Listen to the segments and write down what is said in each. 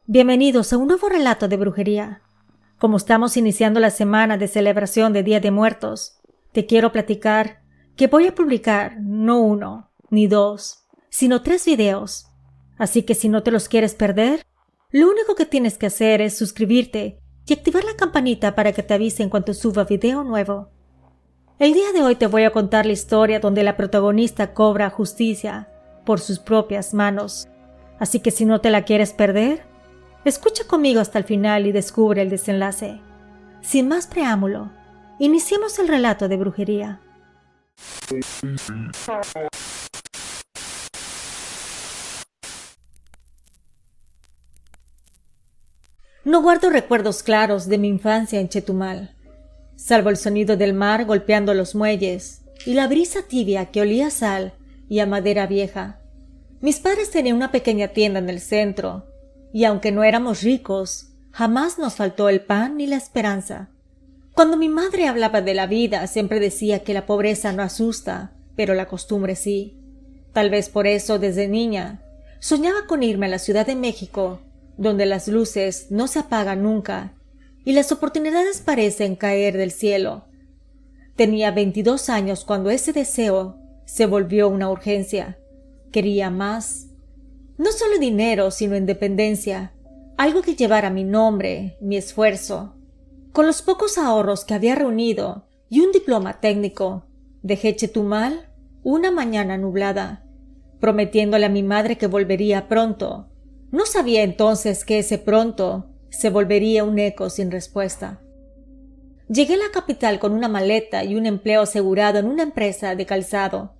Bienvenidos a un nuevo relato de brujería. Como estamos iniciando la semana de celebración de Día de Muertos, te quiero platicar que voy a publicar no uno, ni dos, sino 3 videos. Así que si no te los quieres perder, lo único que tienes que hacer es suscribirte y activar la campanita para que te avisen cuando suba video nuevo. El día de hoy te voy a contar la historia donde la protagonista cobra justicia por sus propias manos. Así que si no te la quieres perder, escucha conmigo hasta el final y descubre el desenlace. Sin más preámbulo, iniciemos el relato de brujería. No guardo recuerdos claros de mi infancia en Chetumal, salvo el sonido del mar golpeando los muelles y la brisa tibia que olía a sal y a madera vieja. Mis padres tenían una pequeña tienda en el centro, y aunque no éramos ricos, jamás nos faltó el pan ni la esperanza. Cuando mi madre hablaba de la vida, siempre decía que la pobreza no asusta, pero la costumbre sí. Tal vez por eso, desde niña, soñaba con irme a la Ciudad de México, donde las luces no se apagan nunca y las oportunidades parecen caer del cielo. Tenía 22 años cuando ese deseo se volvió una urgencia. Quería más. No solo dinero, sino independencia, algo que llevara mi nombre, mi esfuerzo. Con los pocos ahorros que había reunido y un diploma técnico, dejé Chetumal una mañana nublada, prometiéndole a mi madre que volvería pronto. No sabía entonces que ese pronto se volvería un eco sin respuesta. Llegué a la capital con una maleta y un empleo asegurado en una empresa de calzado.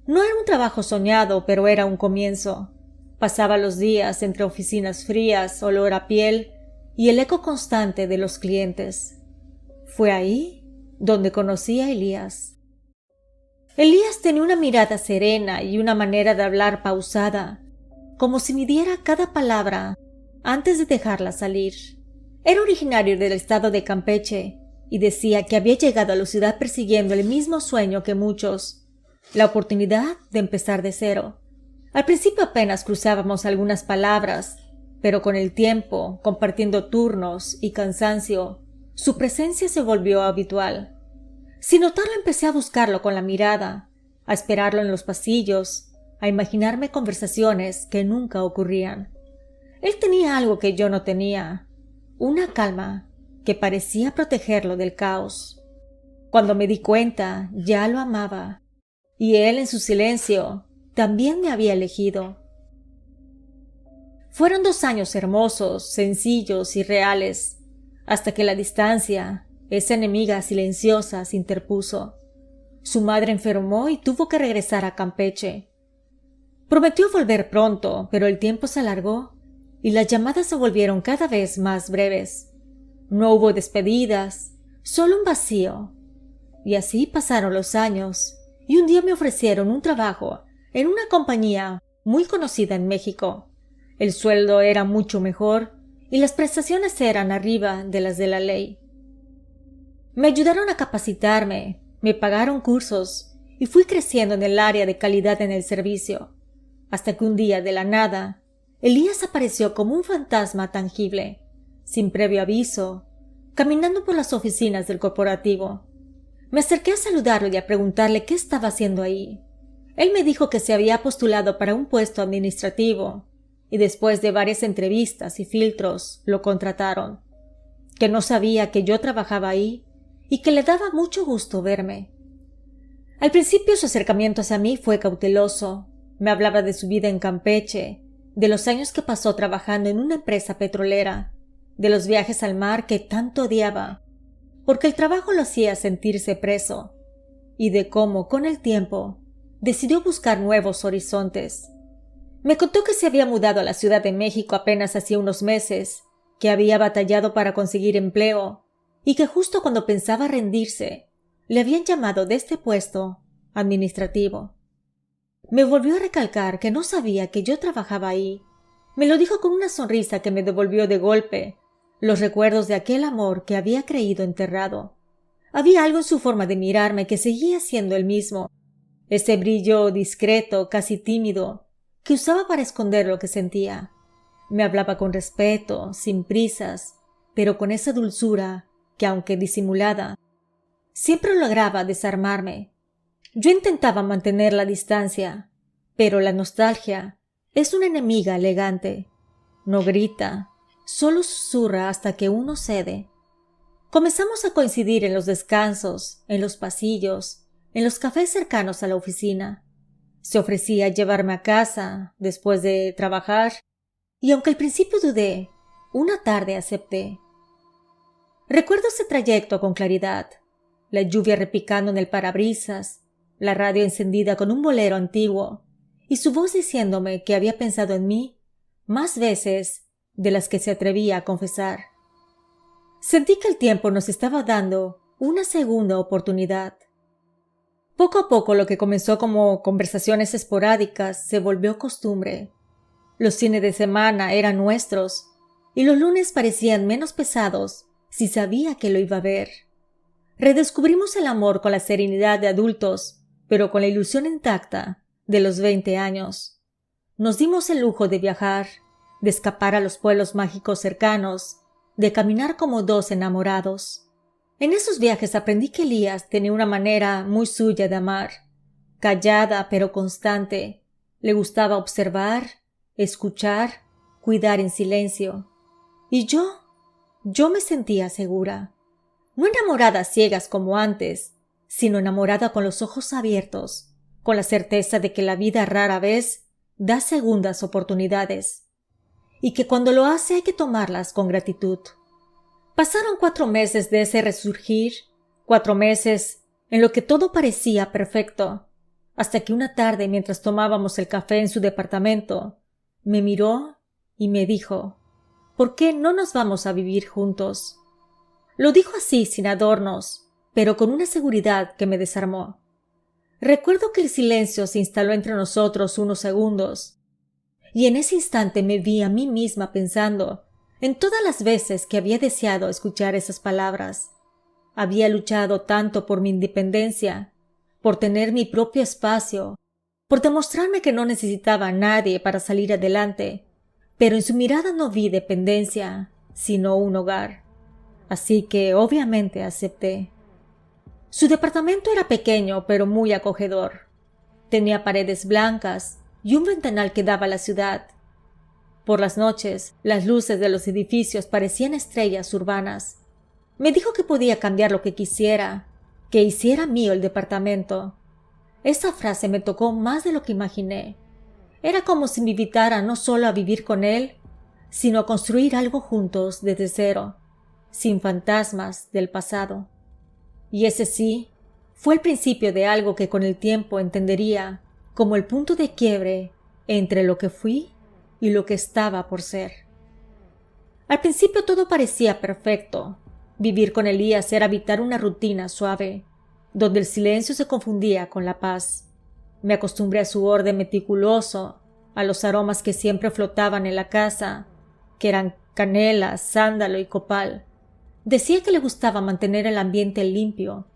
No era un trabajo soñado, pero era un comienzo. Pasaba los días entre oficinas frías, olor a piel y el eco constante de los clientes. Fue ahí donde conocí a Elías. Elías tenía una mirada serena y una manera de hablar pausada, como si midiera cada palabra antes de dejarla salir. Era originario del estado de Campeche y decía que había llegado a la ciudad persiguiendo el mismo sueño que muchos, la oportunidad de empezar de cero. Al principio apenas cruzábamos algunas palabras, pero con el tiempo, compartiendo turnos y cansancio, su presencia se volvió habitual. Sin notarlo empecé a buscarlo con la mirada, a esperarlo en los pasillos, a imaginarme conversaciones que nunca ocurrían. Él tenía algo que yo no tenía, una calma que parecía protegerlo del caos. Cuando me di cuenta, ya lo amaba, y él en su silencio también me había elegido. Fueron 2 años hermosos, sencillos y reales, hasta que la distancia, esa enemiga silenciosa, se interpuso. Su madre enfermó y tuvo que regresar a Campeche. Prometió volver pronto, pero el tiempo se alargó y las llamadas se volvieron cada vez más breves. No hubo despedidas, solo un vacío. Y así pasaron los años, y un día me ofrecieron un trabajo en una compañía muy conocida en México. El sueldo era mucho mejor y las prestaciones eran arriba de las de la ley. Me ayudaron a capacitarme, me pagaron cursos y fui creciendo en el área de calidad en el servicio, hasta que un día de la nada, Elías apareció como un fantasma tangible, sin previo aviso, caminando por las oficinas del corporativo. Me acerqué a saludarlo y a preguntarle qué estaba haciendo ahí. Él me dijo que se había postulado para un puesto administrativo y después de varias entrevistas y filtros lo contrataron, que no sabía que yo trabajaba ahí y que le daba mucho gusto verme. Al principio su acercamiento hacia mí fue cauteloso. Me hablaba de su vida en Campeche, de los años que pasó trabajando en una empresa petrolera, de los viajes al mar que tanto odiaba, porque el trabajo lo hacía sentirse preso, y de cómo, con el tiempo, decidió buscar nuevos horizontes. Me contó que se había mudado a la Ciudad de México apenas hacía unos meses, que había batallado para conseguir empleo, y que justo cuando pensaba rendirse, le habían llamado de este puesto administrativo. Me volvió a recalcar que no sabía que yo trabajaba ahí. Me lo dijo con una sonrisa que me devolvió de golpe los recuerdos de aquel amor que había creído enterrado. Había algo en su forma de mirarme que seguía siendo el mismo, ese brillo discreto, casi tímido, que usaba para esconder lo que sentía. Me hablaba con respeto, sin prisas, pero con esa dulzura que, aunque disimulada, siempre lograba desarmarme. Yo intentaba mantener la distancia, pero la nostalgia es una enemiga elegante. No grita, solo susurra hasta que uno cede. Comenzamos a coincidir en los descansos, en los pasillos, en los cafés cercanos a la oficina. Se ofrecía llevarme a casa después de trabajar, y aunque al principio dudé, una tarde acepté. Recuerdo ese trayecto con claridad, la lluvia repicando en el parabrisas, la radio encendida con un bolero antiguo, y su voz diciéndome que había pensado en mí más veces de las que se atrevía a confesar. Sentí que el tiempo nos estaba dando una segunda oportunidad. Poco a poco lo que comenzó como conversaciones esporádicas se volvió costumbre. Los fines de semana eran nuestros, y los lunes parecían menos pesados si sabía que lo iba a ver. Redescubrimos el amor con la serenidad de adultos, pero con la ilusión intacta de los 20 años. Nos dimos el lujo de viajar, de escapar a los pueblos mágicos cercanos, de caminar como dos enamorados. En esos viajes aprendí que Elías tenía una manera muy suya de amar, callada pero constante. Le gustaba observar, escuchar, cuidar en silencio. Y yo me sentía segura. No enamorada a ciegas como antes, sino enamorada con los ojos abiertos, con la certeza de que la vida rara vez da segundas oportunidades, y que cuando lo hace hay que tomarlas con gratitud. Pasaron 4 meses de ese resurgir, 4 meses en lo que todo parecía perfecto, hasta que una tarde, mientras tomábamos el café en su departamento, me miró y me dijo: ¿por qué no nos vamos a vivir juntos? Lo dijo así, sin adornos, pero con una seguridad que me desarmó. Recuerdo que el silencio se instaló entre nosotros unos segundos, y en ese instante me vi a mí misma pensando en todas las veces que había deseado escuchar esas palabras. Había luchado tanto por mi independencia, por tener mi propio espacio, por demostrarme que no necesitaba a nadie para salir adelante, pero en su mirada no vi dependencia, sino un hogar. Así que obviamente acepté. Su departamento era pequeño pero muy acogedor. Tenía paredes blancas y un ventanal que daba a la ciudad. Por las noches, las luces de los edificios parecían estrellas urbanas. Me dijo que podía cambiar lo que quisiera, que hiciera mío el departamento. Esa frase me tocó más de lo que imaginé. Era como si me invitara no solo a vivir con él, sino a construir algo juntos desde cero, sin fantasmas del pasado. Y ese sí, fue el principio de algo que con el tiempo entendería como el punto de quiebre entre lo que fui y lo que estaba por ser. Al principio todo parecía perfecto. Vivir con Elías era habitar una rutina suave, donde el silencio se confundía con la paz. Me acostumbré a su orden meticuloso, a los aromas que siempre flotaban en la casa, que eran canela, sándalo y copal. Decía que le gustaba mantener el ambiente limpio,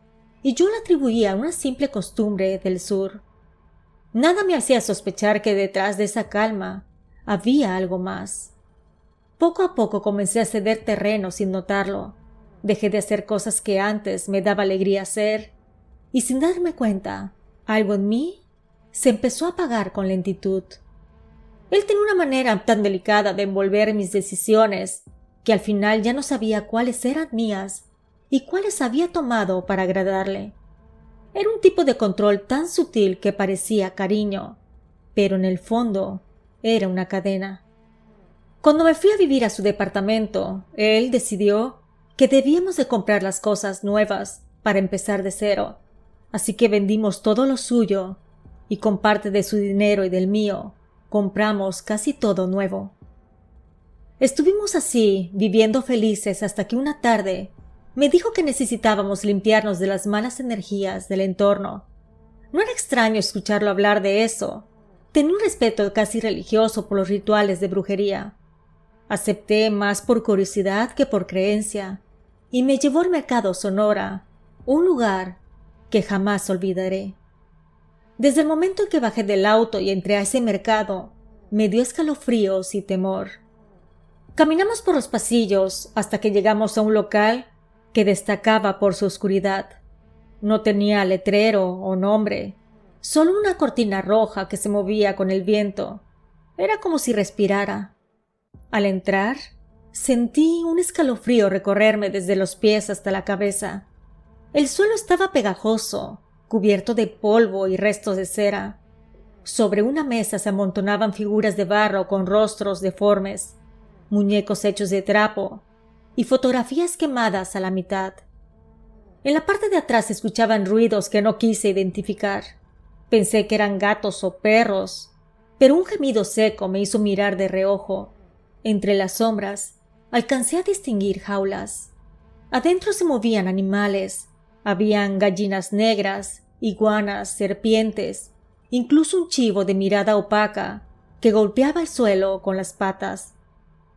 y yo le atribuía a una simple costumbre del sur. Nada me hacía sospechar que detrás de esa calma había algo más. Poco a poco comencé a ceder terreno sin notarlo. Dejé de hacer cosas que antes me daba alegría hacer, y sin darme cuenta, algo en mí se empezó a apagar con lentitud. Él tenía una manera tan delicada de envolver mis decisiones que al final ya no sabía cuáles eran mías y cuáles había tomado para agradarle. Era un tipo de control tan sutil que parecía cariño, pero en el fondo era una cadena. Cuando me fui a vivir a su departamento, él decidió que debíamos de comprar las cosas nuevas para empezar de cero, así que vendimos todo lo suyo y con parte de su dinero y del mío compramos casi todo nuevo. Estuvimos así, viviendo felices hasta que una tarde me dijo que necesitábamos limpiarnos de las malas energías del entorno. No era extraño escucharlo hablar de eso. Tenía un respeto casi religioso por los rituales de brujería. Acepté más por curiosidad que por creencia, y me llevó al mercado Sonora, un lugar que jamás olvidaré. Desde el momento en que bajé del auto y entré a ese mercado, me dio escalofríos y temor. Caminamos por los pasillos hasta que llegamos a un local que destacaba por su oscuridad. No tenía letrero o nombre, solo una cortina roja que se movía con el viento. Era como si respirara. Al entrar, sentí un escalofrío recorrerme desde los pies hasta la cabeza. El suelo estaba pegajoso, cubierto de polvo y restos de cera. Sobre una mesa se amontonaban figuras de barro con rostros deformes, muñecos hechos de trapo y fotografías quemadas a la mitad. En la parte de atrás se escuchaban ruidos que no quise identificar. Pensé que eran gatos o perros, pero un gemido seco me hizo mirar de reojo. Entre las sombras alcancé a distinguir jaulas. Adentro se movían animales. Habían gallinas negras, iguanas, serpientes, incluso un chivo de mirada opaca que golpeaba el suelo con las patas.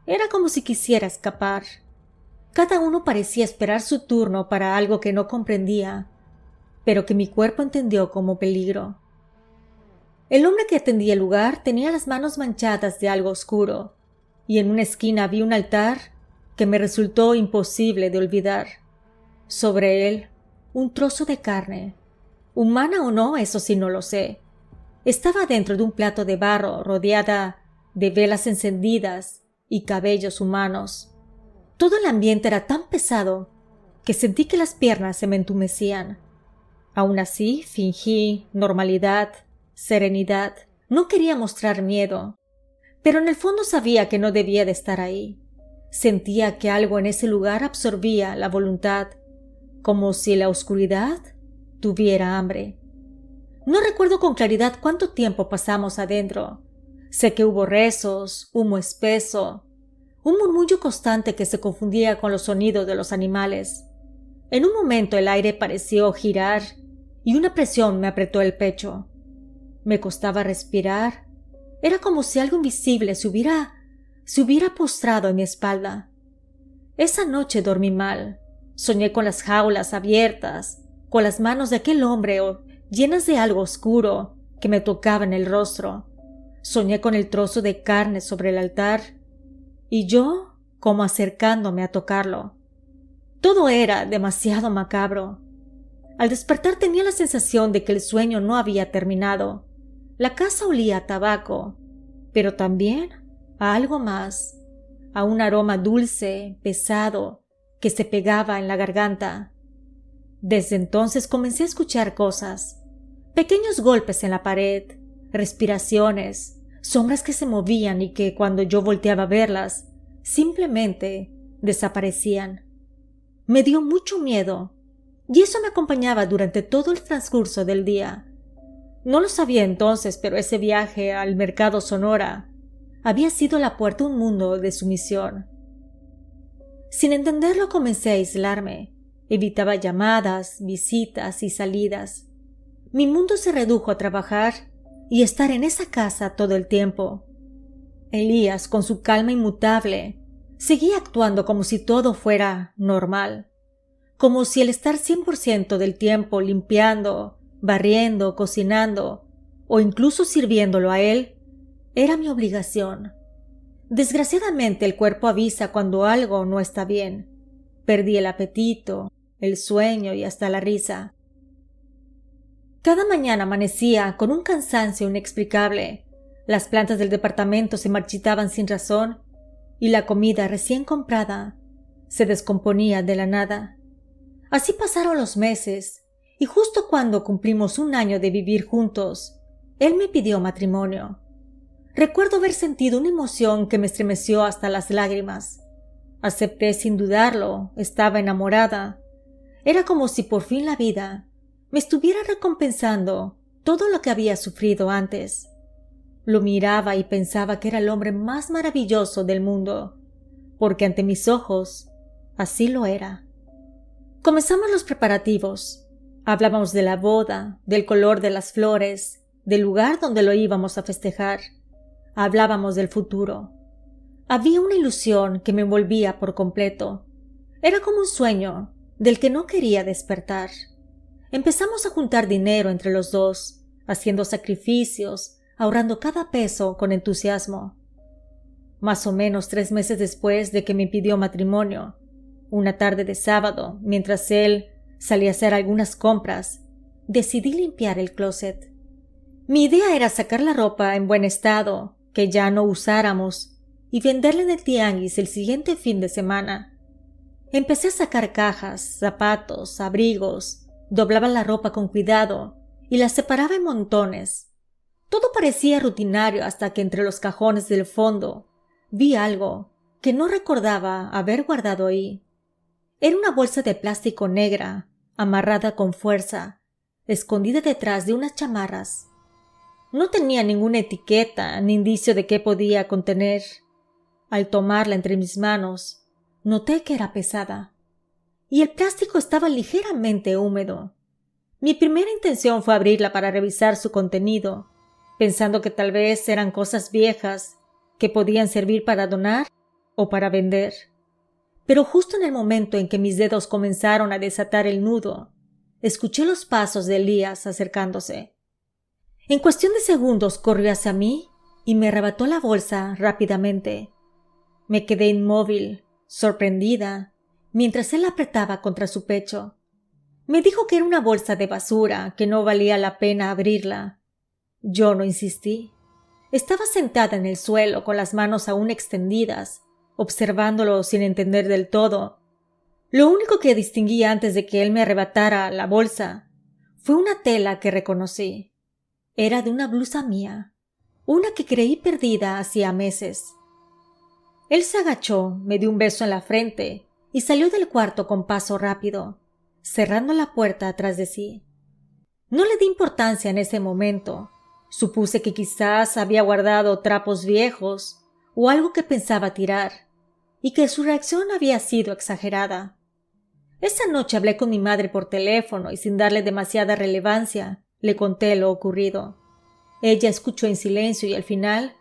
Era como si quisiera escapar. Cada uno parecía esperar su turno para algo que no comprendía, pero que mi cuerpo entendió como peligro. El hombre que atendía el lugar tenía las manos manchadas de algo oscuro, y en una esquina vi un altar que me resultó imposible de olvidar. Sobre él, un trozo de carne. Humana o no, eso sí no lo sé. Estaba dentro de un plato de barro rodeada de velas encendidas y cabellos humanos. Todo el ambiente era tan pesado que sentí que las piernas se me entumecían. Aún así, fingí normalidad, serenidad. No quería mostrar miedo, pero en el fondo sabía que no debía de estar ahí. Sentía que algo en ese lugar absorbía la voluntad, como si la oscuridad tuviera hambre. No recuerdo con claridad cuánto tiempo pasamos adentro. Sé que hubo rezos, humo espeso, un murmullo constante que se confundía con los sonidos de los animales. En un momento el aire pareció girar y una presión me apretó el pecho. Me costaba respirar. Era como si algo invisible se hubiera postrado en mi espalda. Esa noche dormí mal. Soñé con las jaulas abiertas, con las manos de aquel hombre llenas de algo oscuro que me tocaba en el rostro. Soñé con el trozo de carne sobre el altar y yo como acercándome a tocarlo. Todo era demasiado macabro. Al despertar tenía la sensación de que el sueño no había terminado. La casa olía a tabaco, pero también a algo más, a un aroma dulce, pesado, que se pegaba en la garganta. Desde entonces comencé a escuchar cosas, pequeños golpes en la pared, respiraciones, sombras que se movían y que, cuando yo volteaba a verlas, simplemente desaparecían. Me dio mucho miedo, y eso me acompañaba durante todo el transcurso del día. No lo sabía entonces, pero ese viaje al mercado Sonora había sido la puerta a un mundo de sumisión. Sin entenderlo comencé a aislarme. Evitaba llamadas, visitas y salidas. Mi mundo se redujo a trabajar y estar en esa casa todo el tiempo. Elías, con su calma inmutable, seguía actuando como si todo fuera normal, como si el estar 100% del tiempo limpiando, barriendo, cocinando o incluso sirviéndolo a él era mi obligación. Desgraciadamente el cuerpo avisa cuando algo no está bien. Perdí el apetito, el sueño y hasta la risa. Cada mañana amanecía con un cansancio inexplicable. Las plantas del departamento se marchitaban sin razón y la comida recién comprada se descomponía de la nada. Así pasaron los meses y justo cuando cumplimos 1 año de vivir juntos, él me pidió matrimonio. Recuerdo haber sentido una emoción que me estremeció hasta las lágrimas. Acepté sin dudarlo, estaba enamorada. Era como si por fin la vida me estuviera recompensando todo lo que había sufrido antes. Lo miraba y pensaba que era el hombre más maravilloso del mundo, porque ante mis ojos así lo era. Comenzamos los preparativos. Hablábamos de la boda, del color de las flores, del lugar donde lo íbamos a festejar. Hablábamos del futuro. Había una ilusión que me envolvía por completo. Era como un sueño del que no quería despertar. Empezamos a juntar dinero entre los dos, haciendo sacrificios, ahorrando cada peso con entusiasmo. más o menos 3 meses después de que me pidió matrimonio. Una tarde de sábado, mientras él salía a hacer algunas compras, decidí limpiar el closet. Mi idea era sacar la ropa en buen estado, que ya no usáramos, y venderla en el tianguis el siguiente fin de semana. Empecé a sacar cajas, zapatos, abrigos, doblaba la ropa con cuidado y la separaba en montones. Todo parecía rutinario hasta que entre los cajones del fondo vi algo que no recordaba haber guardado ahí. Era una bolsa de plástico negra, amarrada con fuerza, escondida detrás de unas chamarras. No tenía ninguna etiqueta ni indicio de qué podía contener. Al tomarla entre mis manos, noté que era pesada, y el plástico estaba ligeramente húmedo. Mi primera intención fue abrirla para revisar su contenido, pensando que tal vez eran cosas viejas que podían servir para donar o para vender. Pero justo en el momento en que mis dedos comenzaron a desatar el nudo, escuché los pasos de Elías acercándose. En cuestión de segundos corrió hacia mí y me arrebató la bolsa rápidamente. Me quedé inmóvil, sorprendida, mientras él la apretaba contra su pecho. Me dijo que era una bolsa de basura, que no valía la pena abrirla. Yo no insistí. Estaba sentada en el suelo con las manos aún extendidas, observándolo sin entender del todo. Lo único que distinguí antes de que él me arrebatara la bolsa fue una tela que reconocí. Era de una blusa mía, una que creí perdida hacía meses. Él se agachó, me dio un beso en la frente y salió del cuarto con paso rápido, cerrando la puerta atrás de sí. No le di importancia en ese momento. Supuse que quizás había guardado trapos viejos o algo que pensaba tirar, y que su reacción había sido exagerada. Esa noche hablé con mi madre por teléfono y sin darle demasiada relevancia, le conté lo ocurrido. Ella escuchó en silencio y al final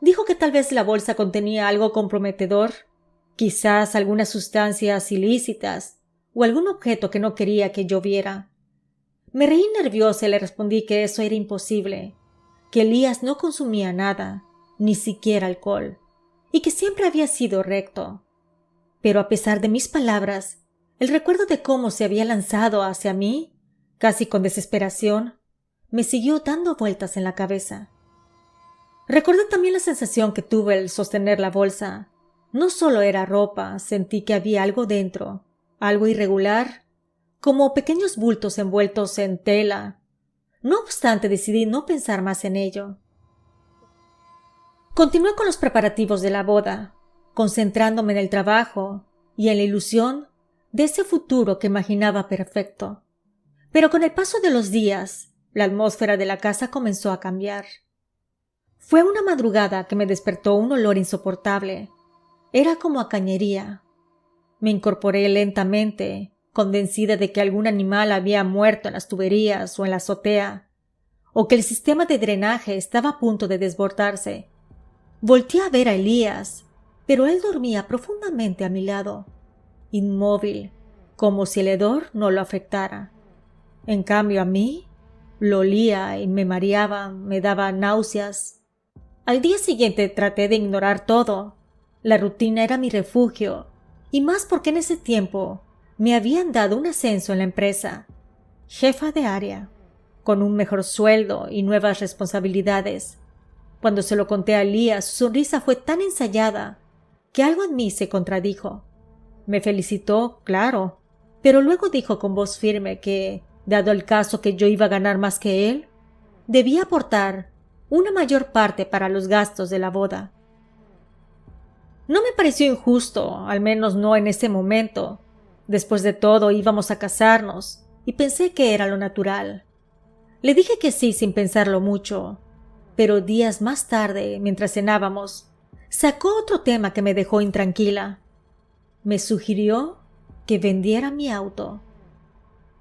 dijo que tal vez la bolsa contenía algo comprometedor, quizás algunas sustancias ilícitas o algún objeto que no quería que yo viera. Me reí nerviosa y le respondí que eso era imposible, que Elías no consumía nada, ni siquiera alcohol, y que siempre había sido recto. Pero a pesar de mis palabras, el recuerdo de cómo se había lanzado hacia mí, casi con desesperación, me siguió dando vueltas en la cabeza. Recordé también la sensación que tuve al sostener la bolsa. No solo era ropa, sentí que había algo dentro, algo irregular, como pequeños bultos envueltos en tela. No obstante, decidí no pensar más en ello. Continué con los preparativos de la boda, concentrándome en el trabajo y en la ilusión de ese futuro que imaginaba perfecto. Pero con el paso de los días, la atmósfera de la casa comenzó a cambiar. Fue una madrugada que me despertó un olor insoportable. Era como a cañería. Me incorporé lentamente, convencida de que algún animal había muerto en las tuberías o en la azotea, o que el sistema de drenaje estaba a punto de desbordarse. Volteé a ver a Elías, pero él dormía profundamente a mi lado, inmóvil, como si el hedor no lo afectara. En cambio a mí, lo olía y me mareaba, me daba náuseas. Al día siguiente traté de ignorar todo. La rutina era mi refugio, y más porque en ese tiempo me habían dado un ascenso en la empresa. Jefa de área, con un mejor sueldo y nuevas responsabilidades. Cuando se lo conté a Elías, su sonrisa fue tan ensayada que algo en mí se contradijo. Me felicitó, claro, pero luego dijo con voz firme que, dado el caso que yo iba a ganar más que él, debía aportar una mayor parte para los gastos de la boda. No me pareció injusto, al menos no en ese momento. Después de todo íbamos a casarnos, y pensé que era lo natural. Le dije que sí sin pensarlo mucho, pero días más tarde, mientras cenábamos, sacó otro tema que me dejó intranquila. Me sugirió que vendiera mi auto.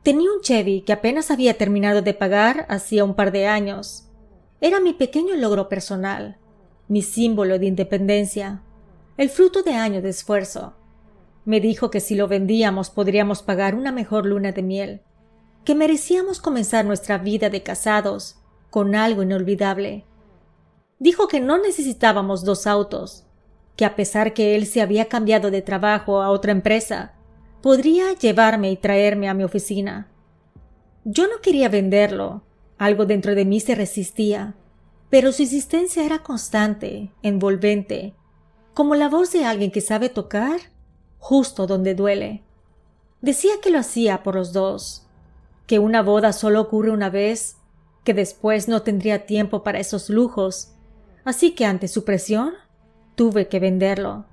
Tenía un Chevy que apenas había terminado de pagar hacía un par de años. Era mi pequeño logro personal, mi símbolo de independencia, el fruto de años de esfuerzo. Me dijo que si lo vendíamos podríamos pagar una mejor luna de miel, que merecíamos comenzar nuestra vida de casados con algo inolvidable. Dijo que no necesitábamos 2 autos, que a pesar que él se había cambiado de trabajo a otra empresa, podría llevarme y traerme a mi oficina. Yo no quería venderlo, algo dentro de mí se resistía, pero su insistencia era constante, envolvente, como la voz de alguien que sabe tocar justo donde duele. Decía que lo hacía por los dos, que una boda solo ocurre una vez, que después no tendría tiempo para esos lujos, así que ante su presión tuve que venderlo.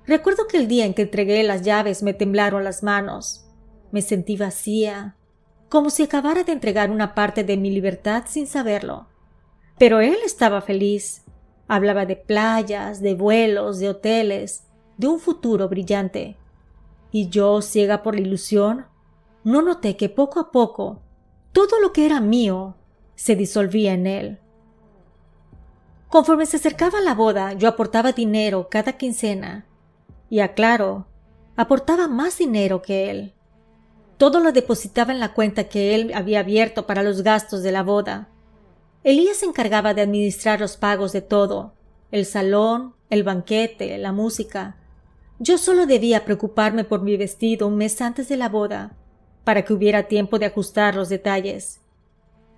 Recuerdo que el día en que entregué las llaves me temblaron las manos. Me sentí vacía, como si acabara de entregar una parte de mi libertad sin saberlo. Pero él estaba feliz. Hablaba de playas, de vuelos, de hoteles, de un futuro brillante. Y yo, ciega por la ilusión, no noté que poco a poco todo lo que era mío se disolvía en él. Conforme se acercaba la boda, yo aportaba dinero cada quincena. Y aclaro, aportaba más dinero que él. Todo lo depositaba en la cuenta que él había abierto para los gastos de la boda. Elías se encargaba de administrar los pagos de todo, el salón, el banquete, la música. Yo solo debía preocuparme por mi vestido un mes antes de la boda, para que hubiera tiempo de ajustar los detalles.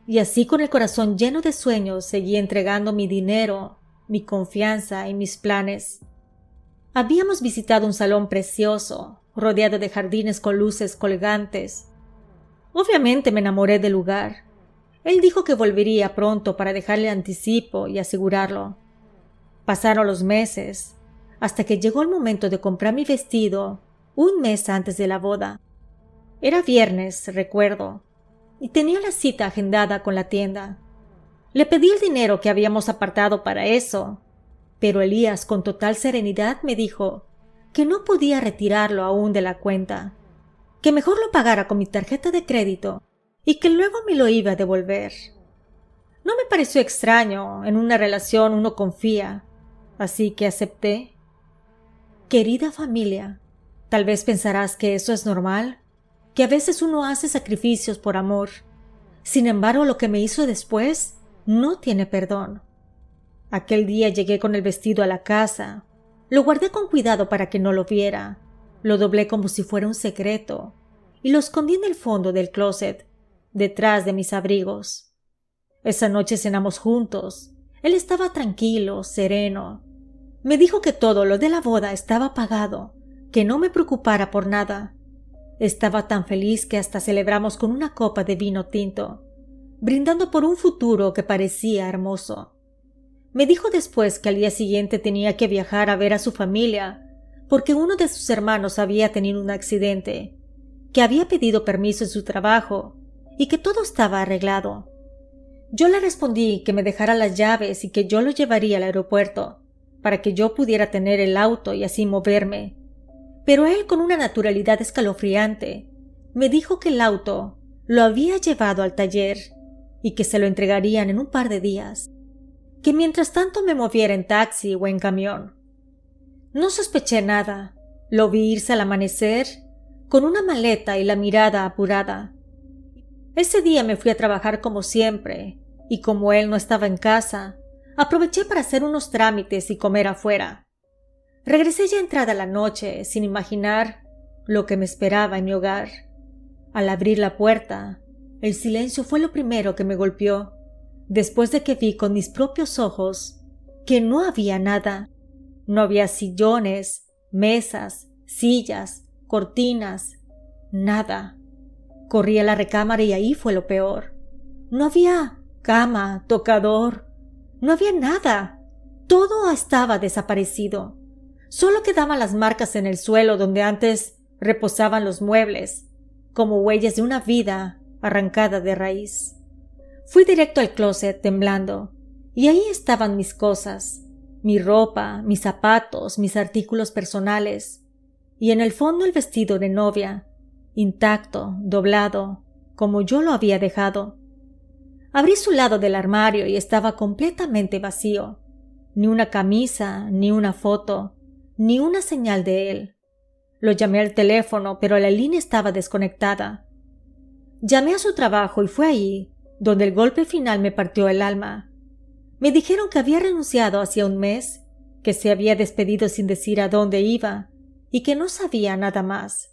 Y así, con el corazón lleno de sueños, seguí entregando mi dinero, mi confianza y mis planes. Habíamos visitado un salón precioso, rodeado de jardines con luces colgantes. Obviamente me enamoré del lugar. Él dijo que volvería pronto para dejarle anticipo y asegurarlo. Pasaron los meses, hasta que llegó el momento de comprar mi vestido un mes antes de la boda. Era viernes, recuerdo, y tenía la cita agendada con la tienda. Le pedí el dinero que habíamos apartado para eso, pero Elías con total serenidad me dijo que no podía retirarlo aún de la cuenta, que mejor lo pagara con mi tarjeta de crédito y que luego me lo iba a devolver. No me pareció extraño, en una relación uno confía, así que acepté. Querida familia, tal vez pensarás que eso es normal, que a veces uno hace sacrificios por amor. Sin embargo, lo que me hizo después no tiene perdón. Aquel día llegué con el vestido a la casa, lo guardé con cuidado para que no lo viera, lo doblé como si fuera un secreto y lo escondí en el fondo del closet, detrás de mis abrigos. Esa noche cenamos juntos. Él estaba tranquilo, sereno. Me dijo que todo lo de la boda estaba pagado, que no me preocupara por nada. Estaba tan feliz que hasta celebramos con una copa de vino tinto, brindando por un futuro que parecía hermoso. Me dijo después que al día siguiente tenía que viajar a ver a su familia, porque uno de sus hermanos había tenido un accidente, que había pedido permiso en su trabajo y que todo estaba arreglado. Yo le respondí que me dejara las llaves y que yo lo llevaría al aeropuerto, para que yo pudiera tener el auto y así moverme. Pero él, con una naturalidad escalofriante, me dijo que el auto lo había llevado al taller y que se lo entregarían en un par de días, que mientras tanto me moviera en taxi o en camión. No sospeché nada. Lo vi irse al amanecer, con una maleta y la mirada apurada. Ese día me fui a trabajar como siempre, y como él no estaba en casa, aproveché para hacer unos trámites y comer afuera. Regresé ya entrada la noche, sin imaginar lo que me esperaba en mi hogar. Al abrir la puerta, el silencio fue lo primero que me golpeó, después de que vi con mis propios ojos que no había nada. No había sillones, mesas, sillas, cortinas, nada. Corrí a la recámara y ahí fue lo peor. No había cama, tocador, no había nada. Todo estaba desaparecido. Solo quedaban las marcas en el suelo donde antes reposaban los muebles, como huellas de una vida arrancada de raíz. Fui directo al closet temblando, y ahí estaban mis cosas, mi ropa, mis zapatos, mis artículos personales, y en el fondo el vestido de novia, intacto, doblado, como yo lo había dejado. Abrí su lado del armario y estaba completamente vacío. Ni una camisa, ni una foto, ni una señal de él. Lo llamé al teléfono, pero la línea estaba desconectada. Llamé a su trabajo y fue allí donde el golpe final me partió el alma. Me dijeron que había renunciado hacía un mes que se había despedido sin decir a dónde iba y que no sabía nada más.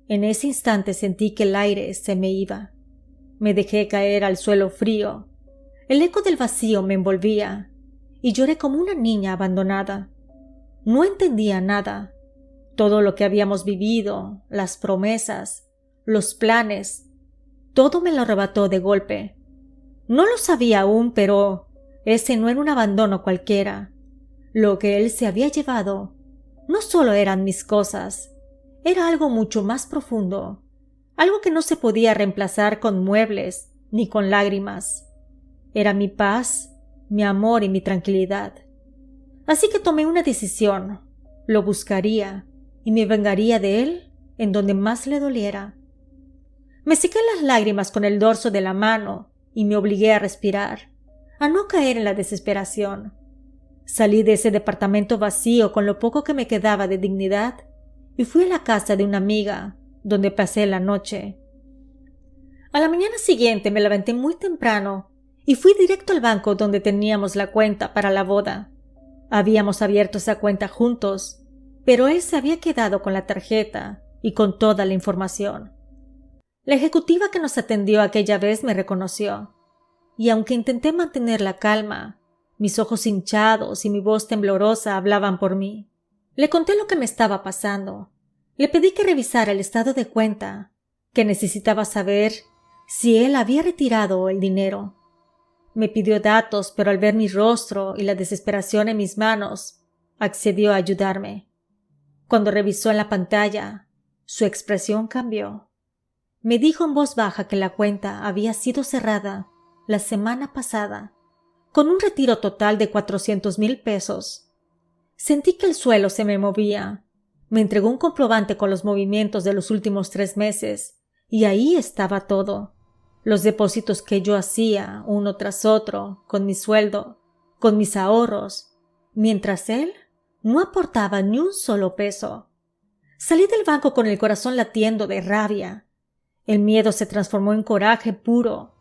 En ese instante sentí que el aire se me iba. Me dejé caer al suelo frío. El eco del vacío me envolvía y lloré como una niña abandonada. No entendía nada. Todo lo que habíamos vivido, las promesas, los planes, todo me lo arrebató de golpe. No lo sabía aún, pero ese no era un abandono cualquiera. Lo que él se había llevado no solo eran mis cosas, era algo mucho más profundo, algo que no se podía reemplazar con muebles ni con lágrimas. Era mi paz, mi amor y mi tranquilidad. Así que tomé una decisión, lo buscaría y me vengaría de él en donde más le doliera. Me sequé las lágrimas con el dorso de la mano y me obligué a respirar, a no caer en la desesperación. Salí de ese departamento vacío con lo poco que me quedaba de dignidad y fui a la casa de una amiga, donde pasé la noche. A la mañana siguiente me levanté muy temprano y fui directo al banco donde teníamos la cuenta para la boda. Habíamos abierto esa cuenta juntos, pero él se había quedado con la tarjeta y con toda la información. La ejecutiva que nos atendió aquella vez me reconoció, y aunque intenté mantener la calma, mis ojos hinchados y mi voz temblorosa hablaban por mí. Le conté lo que me estaba pasando. Le pedí que revisara el estado de cuenta, que necesitaba saber si él había retirado el dinero. Me pidió datos, pero al ver mi rostro y la desesperación en mis manos, accedió a ayudarme. Cuando revisó en la pantalla, su expresión cambió. Me dijo en voz baja que la cuenta había sido cerrada la semana pasada, con un retiro total de 400,000 pesos. Sentí que el suelo se me movía. Me entregó un comprobante con los movimientos de los últimos 3 meses, y ahí estaba todo. Los depósitos que yo hacía, uno tras otro, con mi sueldo, con mis ahorros, mientras él no aportaba ni un solo peso. Salí del banco con el corazón latiendo de rabia. El miedo se transformó en coraje puro.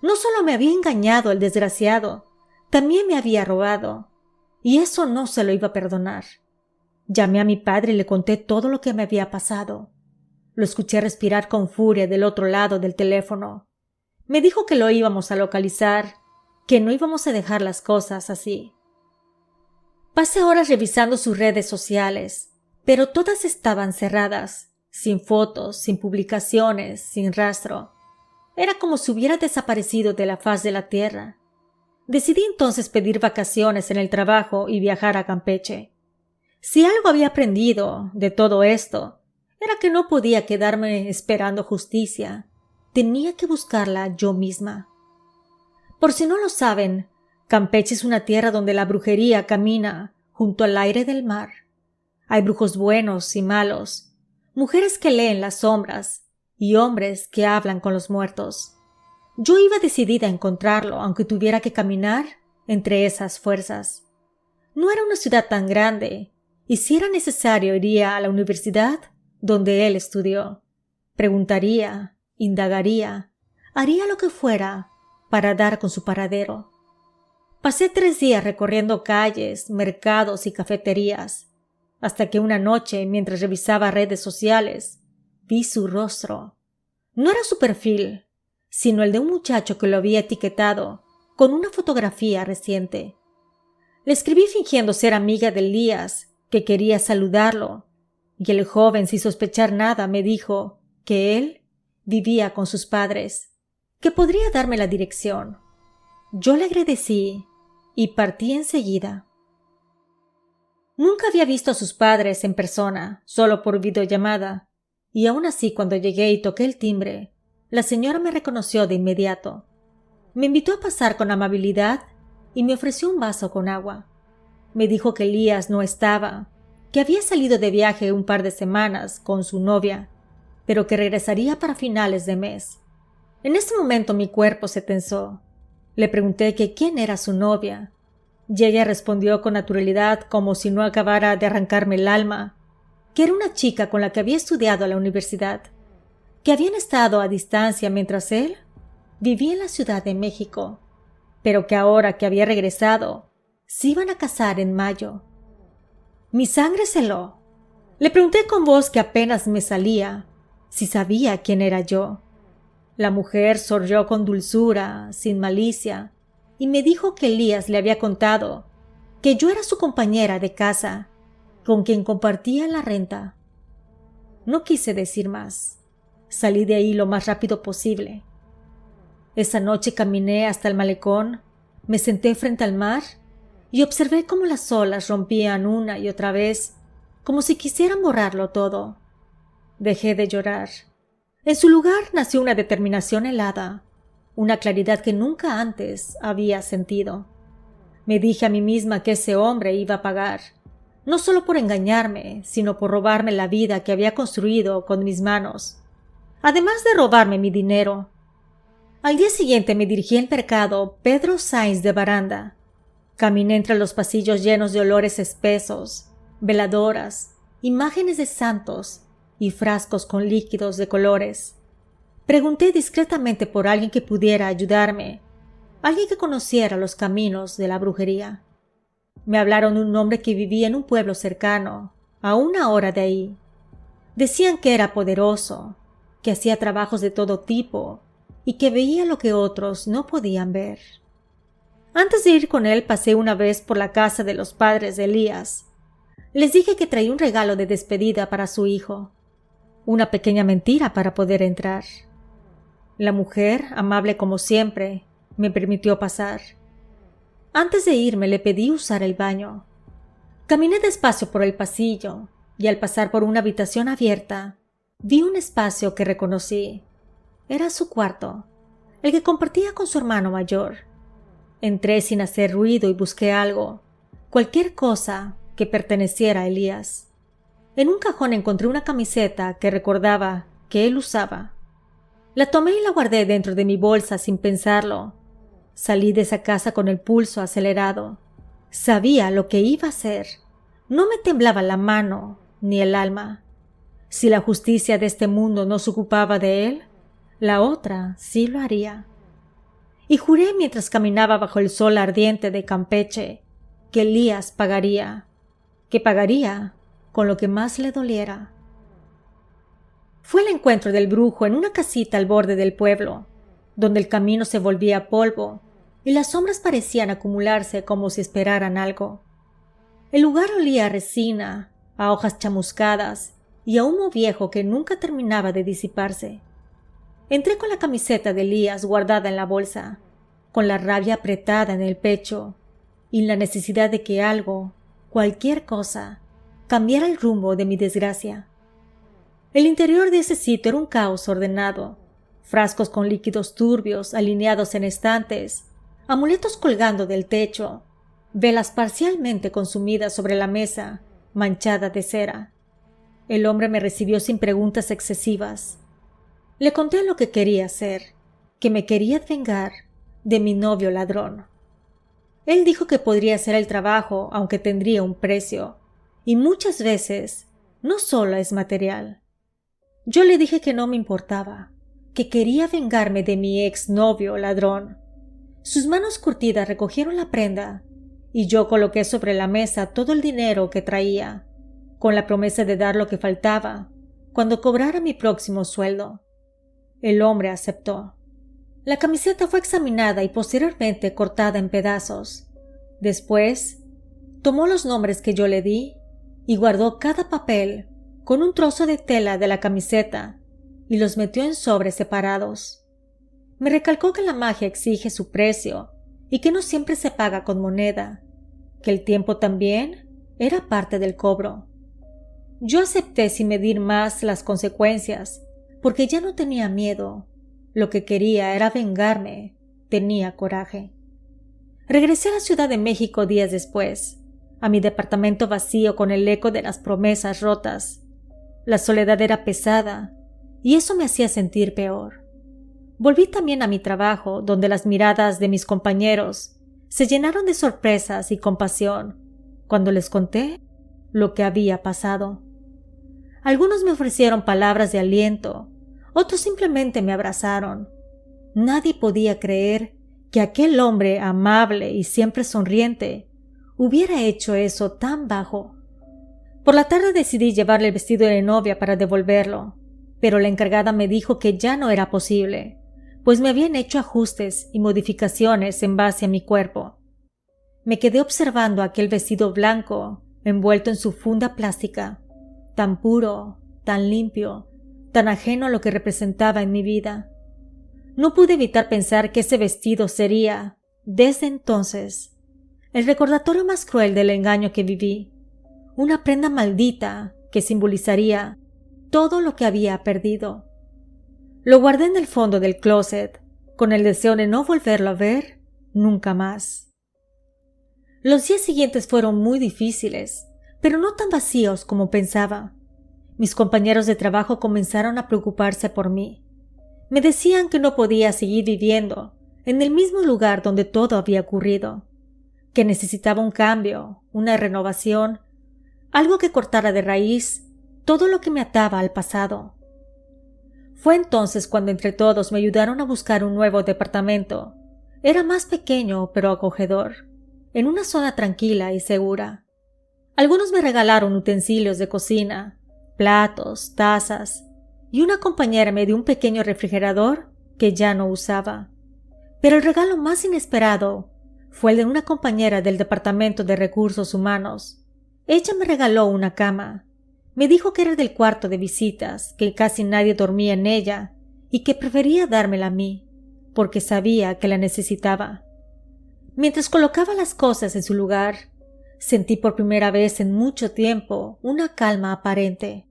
No solo me había engañado el desgraciado, también me había robado, y eso no se lo iba a perdonar. Llamé a mi padre y le conté todo lo que me había pasado. Lo escuché respirar con furia del otro lado del teléfono. Me dijo que lo íbamos a localizar, que no íbamos a dejar las cosas así. Pasé horas revisando sus redes sociales, pero todas estaban cerradas, sin fotos, sin publicaciones, sin rastro. Era como si hubiera desaparecido de la faz de la tierra. Decidí entonces pedir vacaciones en el trabajo y viajar a Campeche. Si algo había aprendido de todo esto, era que no podía quedarme esperando justicia. Tenía que buscarla yo misma. Por si no lo saben, Campeche es una tierra donde la brujería camina junto al aire del mar. Hay brujos buenos y malos, mujeres que leen las sombras y hombres que hablan con los muertos. Yo iba decidida a encontrarlo, aunque tuviera que caminar entre esas fuerzas. No era una ciudad tan grande, y si era necesario iría a la universidad donde él estudió. Preguntaría, indagaría, haría lo que fuera para dar con su paradero. Pasé 3 días recorriendo calles, mercados y cafeterías, hasta que una noche, mientras revisaba redes sociales, vi su rostro. No era su perfil, sino el de un muchacho que lo había etiquetado con una fotografía reciente. Le escribí fingiendo ser amiga de Elías, que quería saludarlo, y el joven, sin sospechar nada, me dijo que él vivía con sus padres, que podría darme la dirección. Yo le agradecí y partí enseguida. Nunca había visto a sus padres en persona, solo por videollamada, y aún así cuando llegué y toqué el timbre, la señora me reconoció de inmediato. Me invitó a pasar con amabilidad y me ofreció un vaso con agua. Me dijo que Elías no estaba, que había salido de viaje un par de semanas con su novia, pero que regresaría para finales de mes. En ese momento mi cuerpo se tensó. Le pregunté que quién era su novia, y ella respondió con naturalidad, como si no acabara de arrancarme el alma, que era una chica con la que había estudiado a la universidad, que habían estado a distancia mientras él vivía en la Ciudad de México, pero que ahora que había regresado, se iban a casar en mayo. Mi sangre se heló. Le pregunté con voz que apenas me salía si sabía quién era yo. La mujer sonrió con dulzura, sin malicia, y me dijo que Elías le había contado que yo era su compañera de casa, con quien compartía la renta. No quise decir más. Salí de ahí lo más rápido posible. Esa noche caminé hasta el malecón, me senté frente al mar y observé cómo las olas rompían una y otra vez, como si quisieran borrarlo todo. Dejé de llorar. En su lugar nació una determinación helada, una claridad que nunca antes había sentido. Me dije a mí misma que ese hombre iba a pagar, no solo por engañarme, sino por robarme la vida que había construido con mis manos, además de robarme mi dinero. Al día siguiente me dirigí al mercado Pedro Sainz de Baranda. Caminé entre los pasillos llenos de olores espesos, veladoras, imágenes de santos y frascos con líquidos de colores. Pregunté discretamente por alguien que pudiera ayudarme, alguien que conociera los caminos de la brujería. Me hablaron de un hombre que vivía en un pueblo cercano, a 1 hora de ahí. Decían que era poderoso, que hacía trabajos de todo tipo y que veía lo que otros no podían ver. Antes de ir con él pasé una vez por la casa de los padres de Elías. Les dije que traía un regalo de despedida para su hijo, una pequeña mentira para poder entrar. La mujer, amable como siempre, me permitió pasar. Antes de irme le pedí usar el baño. Caminé despacio por el pasillo y al pasar por una habitación abierta, vi un espacio que reconocí. Era su cuarto, el que compartía con su hermano mayor. Entré sin hacer ruido y busqué algo, cualquier cosa que perteneciera a Elías. En un cajón encontré una camiseta que recordaba que él usaba. La tomé y la guardé dentro de mi bolsa sin pensarlo. Salí de esa casa con el pulso acelerado. Sabía lo que iba a hacer. No me temblaba la mano ni el alma. Si la justicia de este mundo no se ocupaba de él, la otra sí lo haría. Y juré mientras caminaba bajo el sol ardiente de Campeche que Elías pagaría, que pagaría con lo que más le doliera. Fue el encuentro del brujo en una casita al borde del pueblo, donde el camino se volvía polvo y las sombras parecían acumularse como si esperaran algo. El lugar olía a resina, a hojas chamuscadas y a humo viejo que nunca terminaba de disiparse. Entré con la camiseta de Elías guardada en la bolsa, con la rabia apretada en el pecho y la necesidad de que algo, cualquier cosa, cambiara el rumbo de mi desgracia. El interior de ese sitio era un caos ordenado, frascos con líquidos turbios alineados en estantes, amuletos colgando del techo, velas parcialmente consumidas sobre la mesa, manchada de cera. El hombre me recibió sin preguntas excesivas. Le conté lo que quería hacer, que me quería vengar de mi novio ladrón. Él dijo que podría hacer el trabajo aunque tendría un precio, y muchas veces no solo es material. Yo le dije que no me importaba, que quería vengarme de mi exnovio ladrón. Sus manos curtidas recogieron la prenda y yo coloqué sobre la mesa todo el dinero que traía, con la promesa de dar lo que faltaba cuando cobrara mi próximo sueldo. El hombre aceptó. La camiseta fue examinada y posteriormente cortada en pedazos. Después, tomó los nombres que yo le di y guardó cada papel con un trozo de tela de la camiseta y los metió en sobres separados. Me recalcó que la magia exige su precio y que no siempre se paga con moneda, que el tiempo también era parte del cobro. Yo acepté sin medir más las consecuencias, porque ya no tenía miedo. Lo que quería era vengarme, tenía coraje. Regresé a la Ciudad de México días después, a mi departamento vacío con el eco de las promesas rotas. La soledad era pesada, y eso me hacía sentir peor. Volví también a mi trabajo, donde las miradas de mis compañeros se llenaron de sorpresas y compasión cuando les conté lo que había pasado. Algunos me ofrecieron palabras de aliento, otros simplemente me abrazaron. Nadie podía creer que aquel hombre amable y siempre sonriente hubiera hecho eso tan bajo. Por la tarde decidí llevarle el vestido de novia para devolverlo, pero la encargada me dijo que ya no era posible, pues me habían hecho ajustes y modificaciones en base a mi cuerpo. Me quedé observando aquel vestido blanco envuelto en su funda plástica, tan puro, tan limpio, tan ajeno a lo que representaba en mi vida. No pude evitar pensar que ese vestido sería, desde entonces, el recordatorio más cruel del engaño que viví, una prenda maldita que simbolizaría todo lo que había perdido. Lo guardé en el fondo del closet, con el deseo de no volverlo a ver nunca más. Los días siguientes fueron muy difíciles, pero no tan vacíos como pensaba. Mis compañeros de trabajo comenzaron a preocuparse por mí. Me decían que no podía seguir viviendo en el mismo lugar donde todo había ocurrido, que necesitaba un cambio, una renovación, algo que cortara de raíz todo lo que me ataba al pasado. Fue entonces cuando entre todos me ayudaron a buscar un nuevo departamento. Era más pequeño pero acogedor, en una zona tranquila y segura. Algunos me regalaron utensilios de cocina, platos, tazas, y una compañera me dio un pequeño refrigerador que ya no usaba. Pero el regalo más inesperado fue el de una compañera del Departamento de Recursos Humanos. Ella me regaló una cama. Me dijo que era del cuarto de visitas, que casi nadie dormía en ella y que prefería dármela a mí, porque sabía que la necesitaba. Mientras colocaba las cosas en su lugar, sentí por primera vez en mucho tiempo una calma aparente.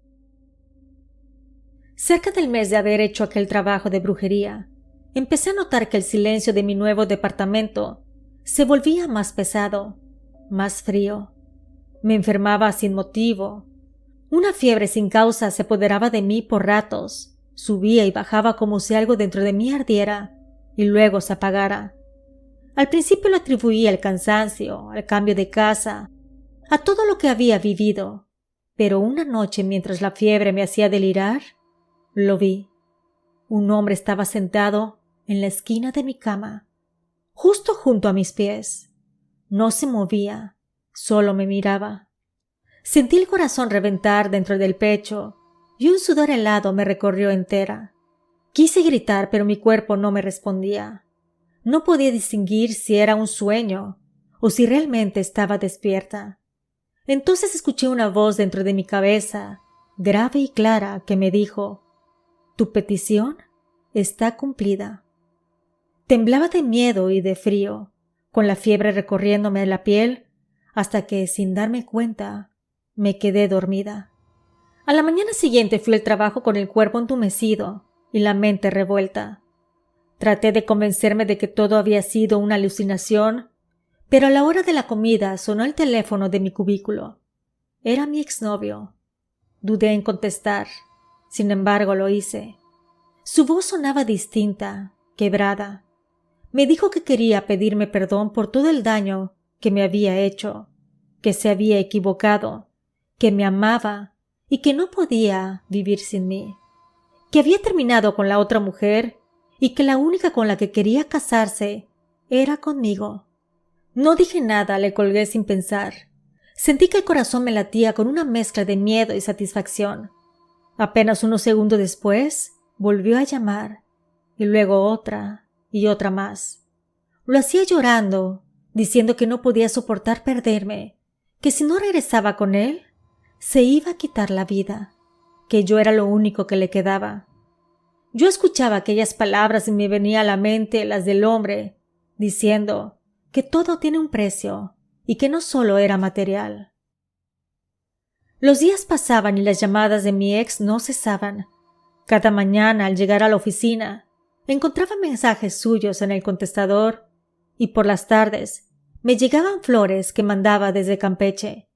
Cerca del mes de haber hecho aquel trabajo de brujería, empecé a notar que el silencio de mi nuevo departamento se volvía más pesado, más frío. Me enfermaba sin motivo. Una fiebre sin causa se apoderaba de mí por ratos, subía y bajaba como si algo dentro de mí ardiera y luego se apagara. Al principio lo atribuía al cansancio, al cambio de casa, a todo lo que había vivido, pero una noche mientras la fiebre me hacía delirar, lo vi. Un hombre estaba sentado en la esquina de mi cama, justo junto a mis pies. No se movía, solo me miraba. Sentí el corazón reventar dentro del pecho y un sudor helado me recorrió entera. Quise gritar, pero mi cuerpo no me respondía. No podía distinguir si era un sueño o si realmente estaba despierta. Entonces escuché una voz dentro de mi cabeza, grave y clara, que me dijo: «Tu petición está cumplida». Temblaba de miedo y de frío, con la fiebre recorriéndome la piel, hasta que, sin darme cuenta, me quedé dormida. A la mañana siguiente fui al trabajo con el cuerpo entumecido y la mente revuelta. Traté de convencerme de que todo había sido una alucinación, pero a la hora de la comida sonó el teléfono de mi cubículo. Era mi exnovio. Dudé en contestar. Sin embargo, lo hice. Su voz sonaba distinta, quebrada. Me dijo que quería pedirme perdón por todo el daño que me había hecho, que se había equivocado, que me amaba y que no podía vivir sin mí, que había terminado con la otra mujer y que la única con la que quería casarse era conmigo. No dije nada, le colgué sin pensar. Sentí que el corazón me latía con una mezcla de miedo y satisfacción. Apenas unos segundos después, volvió a llamar, y luego otra y otra más. Lo hacía llorando, diciendo que no podía soportar perderme, que si no regresaba con él, se iba a quitar la vida, que yo era lo único que le quedaba. Yo escuchaba aquellas palabras y me venía a la mente las del hombre, diciendo que todo tiene un precio y que no solo era material. Los días pasaban y las llamadas de mi ex no cesaban. Cada mañana, al llegar a la oficina, encontraba mensajes suyos en el contestador y por las tardes me llegaban flores que mandaba desde Campeche,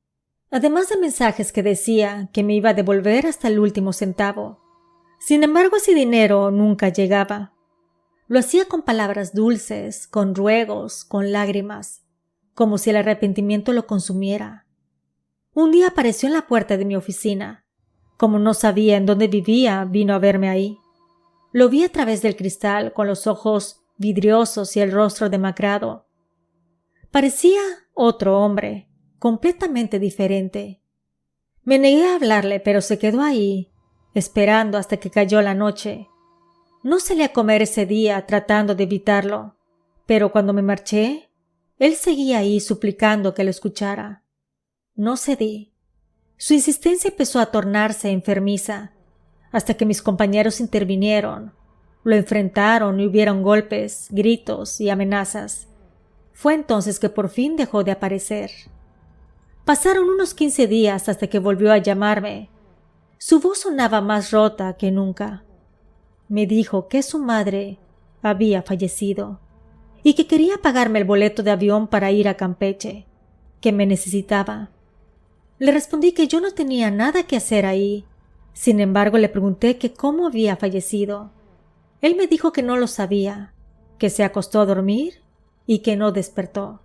además de mensajes que decía que me iba a devolver hasta el último centavo. Sin embargo, ese dinero nunca llegaba. Lo hacía con palabras dulces, con ruegos, con lágrimas, como si el arrepentimiento lo consumiera. Un día apareció en la puerta de mi oficina. Como no sabía en dónde vivía, vino a verme ahí. Lo vi a través del cristal, con los ojos vidriosos y el rostro demacrado. Parecía otro hombre, completamente diferente. Me negué a hablarle, pero se quedó ahí, esperando hasta que cayó la noche. No salí a comer ese día tratando de evitarlo, pero cuando me marché, él seguía ahí suplicando que lo escuchara. No cedí. Su insistencia empezó a tornarse enfermiza, hasta que mis compañeros intervinieron, lo enfrentaron y hubieron golpes, gritos y amenazas. Fue entonces que por fin dejó de aparecer. Pasaron unos 15 días hasta que volvió a llamarme. Su voz sonaba más rota que nunca. Me dijo que su madre había fallecido y que quería pagarme el boleto de avión para ir a Campeche, que me necesitaba. Le respondí que yo no tenía nada que hacer ahí. Sin embargo, le pregunté que cómo había fallecido. Él me dijo que no lo sabía, que se acostó a dormir y que no despertó.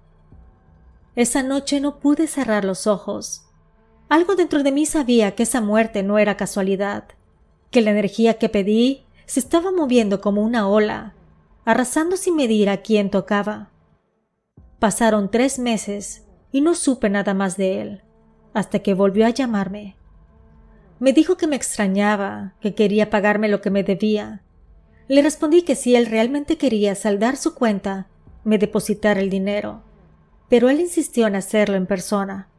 Esa noche no pude cerrar los ojos. Algo dentro de mí sabía que esa muerte no era casualidad, que la energía que pedí se estaba moviendo como una ola, arrasando sin medir a quién tocaba. Pasaron 3 meses y no supe nada más de él, hasta que volvió a llamarme. Me dijo que me extrañaba, que quería pagarme lo que me debía. Le respondí que si él realmente quería saldar su cuenta, me depositara el dinero, pero él insistió en hacerlo en persona.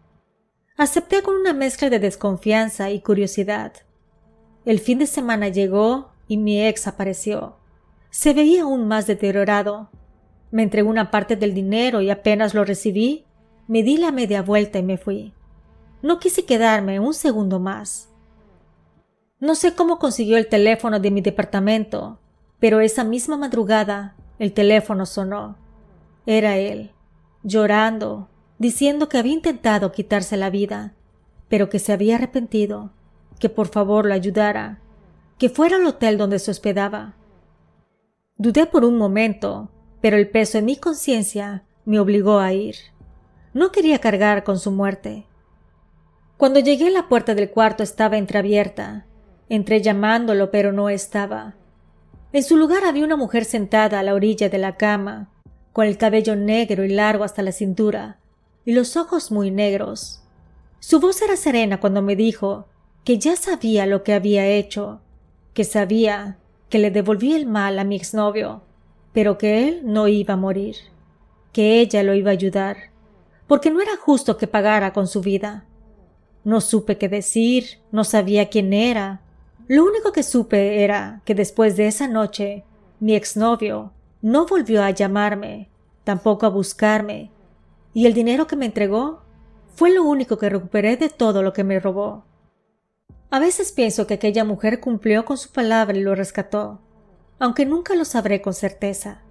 Acepté con una mezcla de desconfianza y curiosidad. El fin de semana llegó y mi ex apareció. Se veía aún más deteriorado. Me entregó una parte del dinero y apenas lo recibí, me di la media vuelta y me fui. No quise quedarme un segundo más. No sé cómo consiguió el teléfono de mi departamento, pero esa misma madrugada el teléfono sonó. Era él, llorando, diciendo que había intentado quitarse la vida, pero que se había arrepentido, que por favor lo ayudara, que fuera al hotel donde se hospedaba. Dudé por un momento, pero el peso en mi conciencia me obligó a ir. No quería cargar con su muerte. Cuando llegué a la puerta del cuarto estaba entreabierta. Entré llamándolo, pero no estaba. En su lugar había una mujer sentada a la orilla de la cama, con el cabello negro y largo hasta la cintura, y los ojos muy negros. Su voz era serena cuando me dijo que ya sabía lo que había hecho, que sabía que le devolví el mal a mi exnovio, pero que él no iba a morir, que ella lo iba a ayudar, porque no era justo que pagara con su vida. No supe qué decir, no sabía quién era. Lo único que supe era que después de esa noche, mi exnovio no volvió a llamarme, tampoco a buscarme, y el dinero que me entregó fue lo único que recuperé de todo lo que me robó. A veces pienso que aquella mujer cumplió con su palabra y lo rescató, aunque nunca lo sabré con certeza.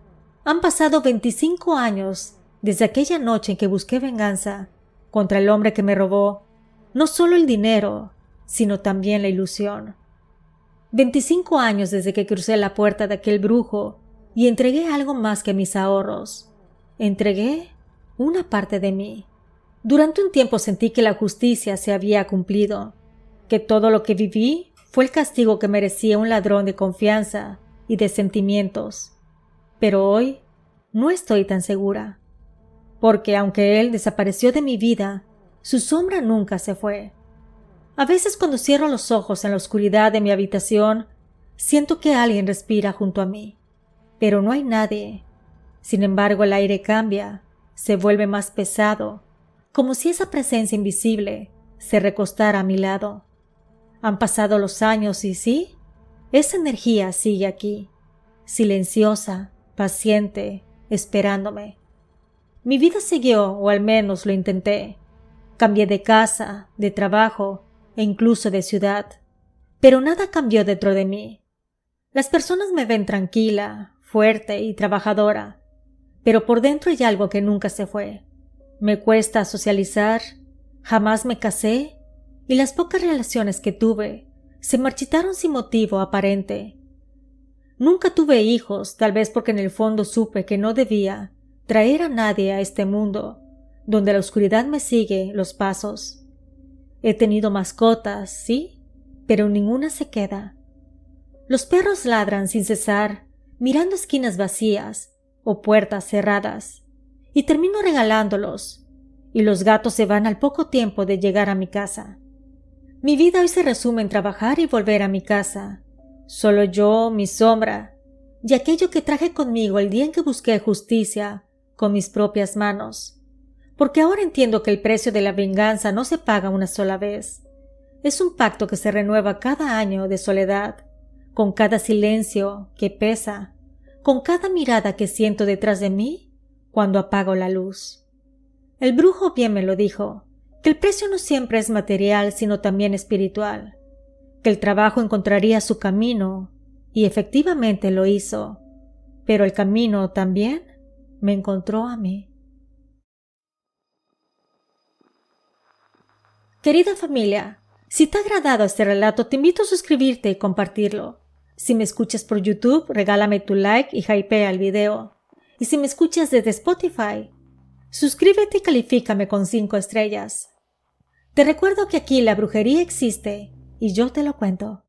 Han pasado 25 años desde aquella noche en que busqué venganza contra el hombre que me robó no solo el dinero, sino también la ilusión. 25 años desde que crucé la puerta de aquel brujo y entregué algo más que mis ahorros. Entregué una parte de mí. Durante un tiempo sentí que la justicia se había cumplido, que todo lo que viví fue el castigo que merecía un ladrón de confianza y de sentimientos. Pero hoy no estoy tan segura, porque aunque él desapareció de mi vida, su sombra nunca se fue. A veces cuando cierro los ojos en la oscuridad de mi habitación, siento que alguien respira junto a mí, pero no hay nadie. Sin embargo, el aire cambia, se vuelve más pesado, como si esa presencia invisible se recostara a mi lado. Han pasado los años y sí, esa energía sigue aquí, silenciosa, paciente, esperándome. Mi vida siguió, o al menos lo intenté. Cambié de casa, de trabajo e incluso de ciudad, pero nada cambió dentro de mí. Las personas me ven tranquila, fuerte y trabajadora, pero por dentro hay algo que nunca se fue. Me cuesta socializar, jamás me casé y las pocas relaciones que tuve se marchitaron sin motivo aparente. Nunca tuve hijos, tal vez porque en el fondo supe que no debía traer a nadie a este mundo, donde la oscuridad me sigue los pasos. He tenido mascotas, sí, pero ninguna se queda. Los perros ladran sin cesar, mirando esquinas vacías o puertas cerradas, y termino regalándolos, y los gatos se van al poco tiempo de llegar a mi casa. Mi vida hoy se resume en trabajar y volver a mi casa. Solo yo, mi sombra, y aquello que traje conmigo el día en que busqué justicia con mis propias manos. Porque ahora entiendo que el precio de la venganza no se paga una sola vez. Es un pacto que se renueva cada año de soledad, con cada silencio que pesa, con cada mirada que siento detrás de mí cuando apago la luz. El brujo bien me lo dijo, que el precio no siempre es material sino también espiritual, que el trabajo encontraría su camino, y efectivamente lo hizo, pero el camino también me encontró a mí. Querida familia, si te ha agradado este relato, te invito a suscribirte y compartirlo. Si me escuchas por YouTube, regálame tu like y hypea el video. Y si me escuchas desde Spotify, suscríbete y califícame con 5 estrellas. Te recuerdo que aquí la brujería existe y yo te lo cuento.